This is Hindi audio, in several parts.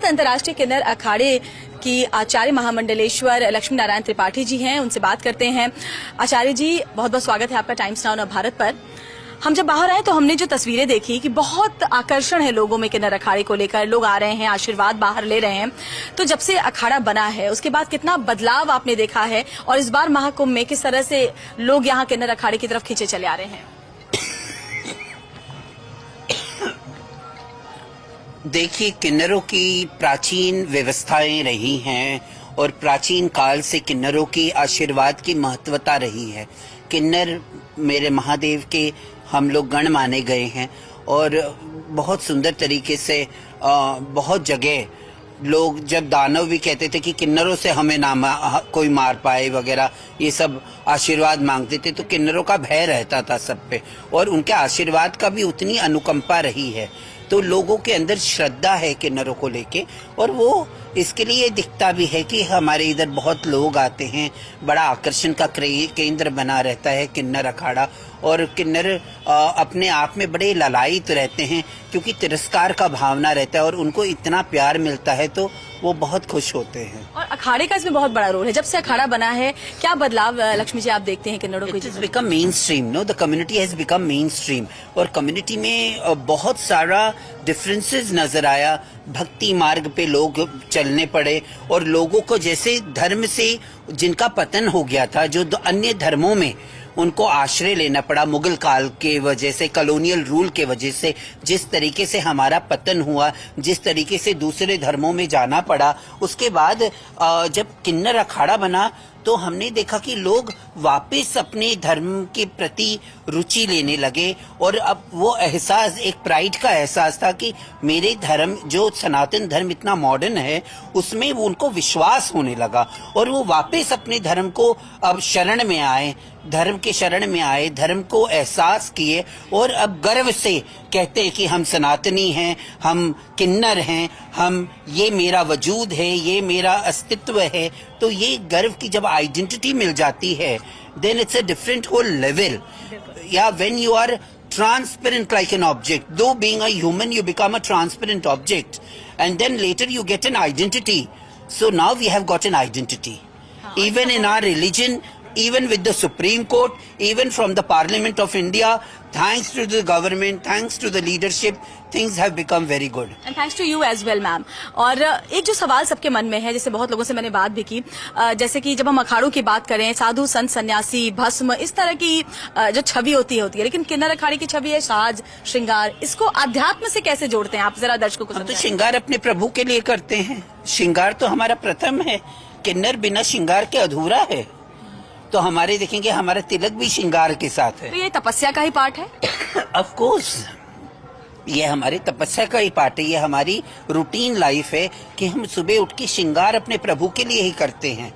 अंतर्राष्ट्रीय किन्नर अखाड़े की आचार्य महामंडलेश्वर लक्ष्मी नारायण त्रिपाठी जी हैं, उनसे बात करते हैं। आचार्य जी, बहुत बहुत स्वागत है आपका टाइम्स नाउ भारत पर। हम जब बाहर आए तो हमने जो तस्वीरें देखी कि बहुत आकर्षण है लोगों में किन्नर अखाड़े को लेकर, लोग आ रहे हैं, आशीर्वाद बाहर ले रहे हैं। तो जब से अखाड़ा बना है उसके बाद कितना बदलाव आपने देखा है, और इस बार महाकुंभ में किस तरह से लोग यहाँ किन्नर अखाड़े की तरफ खींचे चले आ रहे हैं? देखिए, किन्नरों की प्राचीन व्यवस्थाएं रही हैं और प्राचीन काल से किन्नरों की आशीर्वाद की महत्वता रही है। किन्नर मेरे महादेव के हम लोग गण माने गए हैं और बहुत सुंदर तरीके से बहुत जगह लोग, जब दानव भी कहते थे कि किन्नरों से हमें ना कोई मार पाए वगैरह, ये सब आशीर्वाद मांगते थे, तो किन्नरों का भय रहता था सब पे, और उनके आशीर्वाद का भी उतनी अनुकंपा रही है। तो लोगों के अंदर श्रद्धा है किन्नरों को लेके, और वो इसके लिए दिखता भी है कि हमारे इधर बहुत लोग आते हैं। बड़ा आकर्षण का केंद्र बना रहता है किन्नर अखाड़ा, और किन्नर अपने आप में बड़े ललायित रहते हैं क्योंकि तिरस्कार का भावना रहता है और उनको इतना प्यार मिलता है तो वो बहुत खुश होते हैं। और अखाड़े का इसमें बहुत बड़ा रोल है। जब से अखाड़ा बना है क्या बदलाव लक्ष्मी जी आप देखते हैं किन्नरों को? It has become mainstream, no, the community has become mainstream, और कम्युनिटी में बहुत सारा डिफरेंसेस नजर आया। भक्ति मार्ग पे लोग चलने पड़े, और लोगों को जैसे धर्म से जिनका पतन हो गया था, जो अन्य धर्मों में उनको आश्रय लेना पड़ा मुगल काल के वजह से, कॉलोनियल रूल के वजह से, जिस तरीके से हमारा पतन हुआ, जिस तरीके से दूसरे धर्मों में जाना पड़ा, उसके बाद जब किन्नर अखाड़ा बना तो हमने देखा कि लोग वापस अपने धर्म के प्रति रुचि लेने लगे, और अब वो एहसास, एक प्राइड का एहसास था कि मेरे धर्म, जो सनातन धर्म इतना मॉडर्न है, उसमें वो उनको विश्वास होने लगा, और वो वापस अपने धर्म को अब शरण में आए, धर्म के शरण में आए, धर्म को एहसास किए, और अब गर्व से कहते हैं कि हम सनातनी हैं, हम किन्नर हैं, हम, ये मेरा वजूद है, ये मेरा अस्तित्व है। तो ये गर्व की जब आइडेंटिटी मिल जाती है, then it's a different whole level. Yeah, when you are transparent like an object, though being a human you become a transparent object, and then later you get an identity. So now we have got an identity. Even in our religion, even with the Supreme Court, even from the Parliament of India, thanks to the government, thanks to the leadership, things have become very good. And thanks to you as well, ma'am. और एक जो सवाल सबके मन में है, जैसे बहुत लोगों से मैंने बात भी की, जैसे कि जब हम अखाड़ों की बात करें, साधु संत सन्यासी भस्म, इस तरह की जो छवि होती है, लेकिन किन्नर अखाड़े की छवि है साज श्रृंगार। इसको अध्यात्म से कैसे जोड़ते हैं आप, जरा दर्शकों को? हम तो श्रृंगार अपने प्रभु के लिए करते हैं। श्रृंगार तो हमारा प्रथम है। किन्नर बिना श्रृंगार के अधूरा है। तो हमारे देखेंगे, हमारा तिलक भी श्रृंगार के साथ है। तो ये तपस्या का ही पार्ट है? ऑफ कोर्स, ये हमारी तपस्या का ही पार्ट है। ये हमारी रूटीन लाइफ है कि हम सुबह उठ के श्रृंगार अपने प्रभु के लिए ही करते हैं।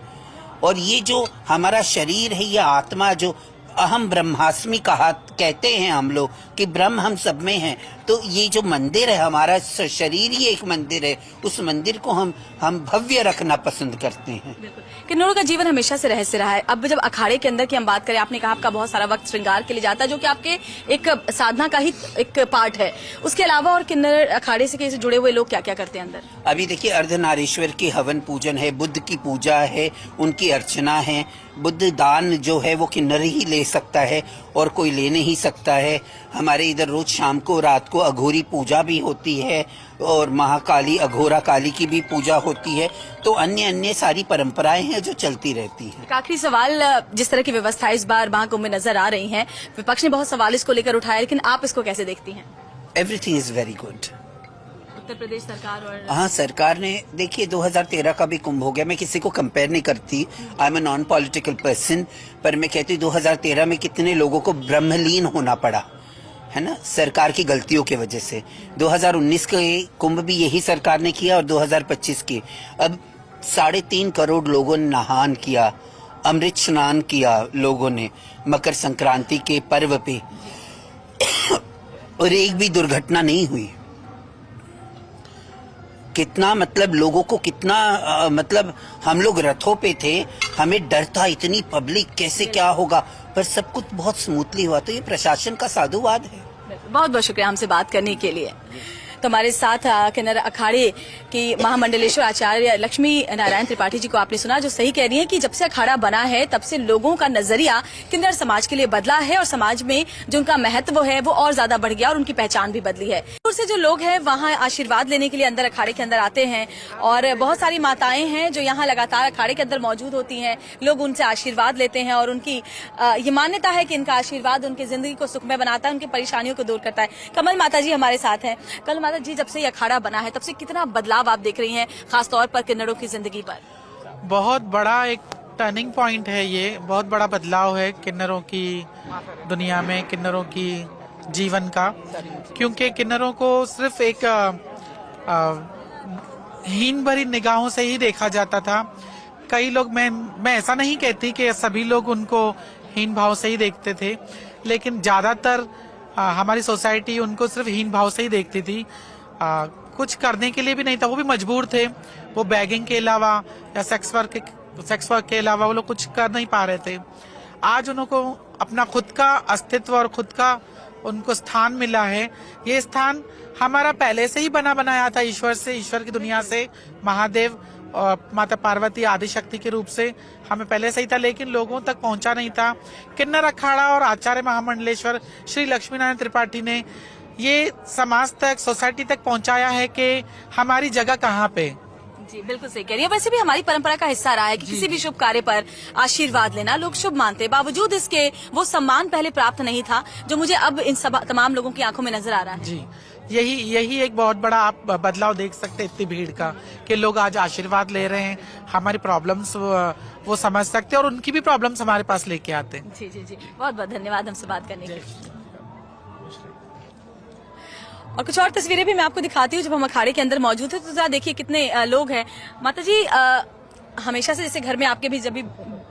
और ये जो हमारा शरीर है, ये आत्मा, जो अहम ब्रह्मास्मि कहते हैं हम लोग कि ब्रह्म हम सब में है, तो ये जो मंदिर है, हमारा शरीर ही एक मंदिर है, उस मंदिर को हम भव्य रखना पसंद करते हैं। किन्नरों का जीवन हमेशा से रहस्य रहा है। अब जब अखाड़े के अंदर की हम बात करें, आपने कहा आपका बहुत सारा वक्त श्रृंगार के लिए जाता है, जो कि आपके एक साधना का ही एक पार्ट है। उसके अलावा और किन्नर अखाड़े से जुड़े हुए लोग क्या क्या करते हैं अंदर? अभी देखिए, अर्धनारीश्वर की हवन पूजन है, बुद्ध की पूजा है, उनकी अर्चना है। बुद्ध दान जो है वो किन्नर ही ले सकता है और कोई ले नहीं सकता है। हमारे इधर रोज शाम को, रात को अघोरी पूजा भी होती है, और महाकाली, अघोरा काली की भी पूजा होती है। तो अन्य सारी परंपराएं हैं जो चलती रहती हैं। आखिरी सवाल, जिस तरह की व्यवस्था इस बार महाकुंभ में नजर आ रही है, विपक्ष ने बहुत सवाल इसको लेकर उठाया, लेकिन आप इसको कैसे देखती हैं? Everything is very good. Uttar Pradesh सरकार और, हाँ, सरकार ने, देखिए 2013 का भी कुंभ हो गया। मैं किसी को कंपेयर नहीं करती, I am a non political person, पर मैं कहती हूँ 2013 में कितने लोगों को ब्रह्मलीन होना पड़ा है ना, सरकार की गलतियों की वजह से। 2019 के कुंभ भी यही सरकार ने किया, और 2025 की। अब 3.5 करोड़ लोगों ने नहान किया, अमृत स्नान किया लोगों ने मकर संक्रांति के पर्व पे, और एक भी दुर्घटना नहीं हुई। कितना, मतलब लोगों को कितना, मतलब हम लोग रथों पे थे, हमें डर था, इतनी पब्लिक, कैसे क्या होगा, पर सब कुछ बहुत स्मूथली हुआ। तो ये प्रशासन का साधुवाद है। बहुत बहुत शुक्रिया हमसे बात करने के लिए। तो हमारे साथ किन्नर अखाड़े की महामंडलेश्वर आचार्य लक्ष्मी नारायण त्रिपाठी जी को आपने सुना, जो सही कह रही हैं कि जब से अखाड़ा बना है तब से लोगों का नजरिया किन्नर समाज के लिए बदला है और समाज में जो उनका महत्व है वो और ज्यादा बढ़ गया और उनकी पहचान भी बदली है। दूर से जो लोग हैं वहाँ आशीर्वाद लेने के लिए अंदर अखाड़े के अंदर आते हैं और बहुत सारी माताएं हैं जो यहाँ लगातार अखाड़े के अंदर मौजूद होती हैं। लोग उनसे आशीर्वाद लेते हैं और उनकी ये मान्यता है कि इनका आशीर्वाद उनकी जिंदगी को सुखमय बनाता है, उनकी परेशानियों को दूर करता है। कमल माता जी हमारे साथ हैं। कमल माता जी, जब से ये अखाड़ा बना है तब से कितना बदलाव आप देख रही हैं, खासतौर पर किन्नरों की जिंदगी पर? बहुत बड़ा एक टर्निंग पॉइंट है, ये बहुत बड़ा बदलाव है किन्नरों की दुनिया में, किन्नरों की जीवन का। क्योंकि किन्नरों को सिर्फ एक हीन भरी निगाहों से ही देखा जाता था। कई लोग, मैं ऐसा नहीं कहती कि सभी लोग उनको हीन भाव से ही देखते थे, लेकिन ज्यादातर हमारी सोसाइटी उनको सिर्फ हीन भाव से ही देखती थी। कुछ करने के लिए भी नहीं था, वो भी मजबूर थे। वो बैगिंग के अलावा या सेक्स वर्क के अलावा वो लोग कुछ कर नहीं पा रहे थे। आज उनको अपना खुद का अस्तित्व और खुद का उनको स्थान मिला है। ये स्थान हमारा पहले से ही बना बनाया था ईश्वर से, ईश्वर की दुनिया से, महादेव और माता पार्वती आदि शक्ति के रूप से हमें पहले से ही था, लेकिन लोगों तक पहुंचा नहीं था। किन्नर अखाड़ा और आचार्य महामंडलेश्वर श्री लक्ष्मी नारायण त्रिपाठी ने ये समाज तक, सोसाइटी तक पहुंचाया है कि हमारी जगह कहाँ पे। जी बिल्कुल सही कह रही है। वैसे भी हमारी परंपरा का हिस्सा रहा है कि किसी भी शुभ कार्य पर आशीर्वाद लेना लोग शुभ मानते हैं। बावजूद इसके वो सम्मान पहले प्राप्त नहीं था जो मुझे अब इन तमाम लोगों की आंखों में नजर आ रहा है। जी, यही एक बहुत बड़ा आप बदलाव देख सकते हैं इतनी भीड़ का, कि लोग आज आशीर्वाद ले रहे हैं, हमारी प्रॉब्लम्स वो समझ सकते हैं और उनकी भी प्रॉब्लम्स हमारे पास लेके आते हैं। जी जी जी, बहुत बहुत धन्यवाद हमसे बात करने के लिए। और कुछ और तस्वीरें भी मैं आपको दिखाती हूँ जब हम अखाड़े के अंदर मौजूद थे। तो जरा देखिए कितने लोग हैं। माता जी, हमेशा से जैसे घर में आपके भी जब भी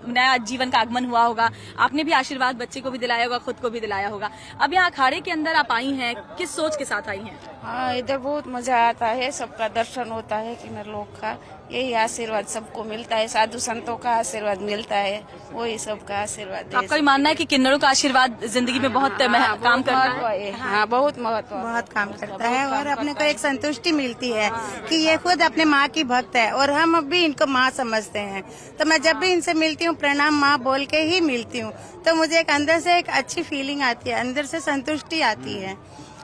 नया जीवन का आगमन हुआ होगा, आपने भी आशीर्वाद बच्चे को भी दिलाया होगा, खुद को भी दिलाया होगा। अब यहाँ अखाड़े के अंदर आप आई हैं, किस सोच के साथ आई हैं? हाँ, इधर बहुत मजा आता है, सबका दर्शन होता है, किन्नर लोग का यही आशीर्वाद सबको मिलता है, साधु संतों का आशीर्वाद मिलता है, वही सबका आशीर्वाद है। आपका भी मानना है कि किन्नरों का आशीर्वाद जिंदगी में बहुत काम करता है? हाँ, बहुत महत्व, बहुत काम करता है और अपने को एक संतुष्टि मिलती है कि ये खुद अपने माँ की भक्त है और हम अब भी इनको माँ समझते हैं। तो मैं जब भी इनसे मिलती हूँ प्रणाम माँ बोल के ही मिलती हूँ, तो मुझे एक अंदर से एक अच्छी फीलिंग आती है, अंदर से संतुष्टि आती है।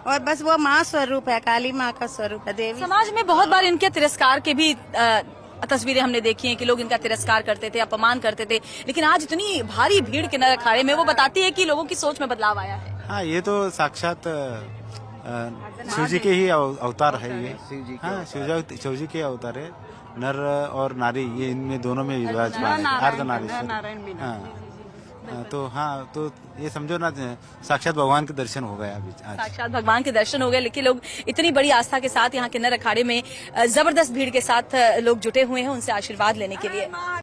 और बस वो माँ स्वरूप है, काली माँ का स्वरूप है, देवी। समाज में बहुत बार इनके तिरस्कार के भी तस्वीरें हमने देखी हैं कि लोग इनका तिरस्कार करते थे, अपमान करते थे, लेकिन आज इतनी भारी भीड़ किन्नर अखाड़े में वो बताती है कि लोगों की सोच में बदलाव आया है। हाँ, ये तो साक्षात शिव जी के ही अवतार है ये। हाँ, शिव जी के अवतार है। नर और नारी, ये इनमें दोनों में विराजमान है, अर्धनारीश्वर। हाँ, तो ये समझो ना, साक्षात भगवान के दर्शन हो गए अभी आज। साक्षात भगवान के दर्शन हो गए, लेकिन लोग इतनी बड़ी आस्था के साथ यहाँ किन्नर अखाड़े में जबरदस्त भीड़ के साथ लोग जुटे हुए हैं उनसे आशीर्वाद लेने के लिए।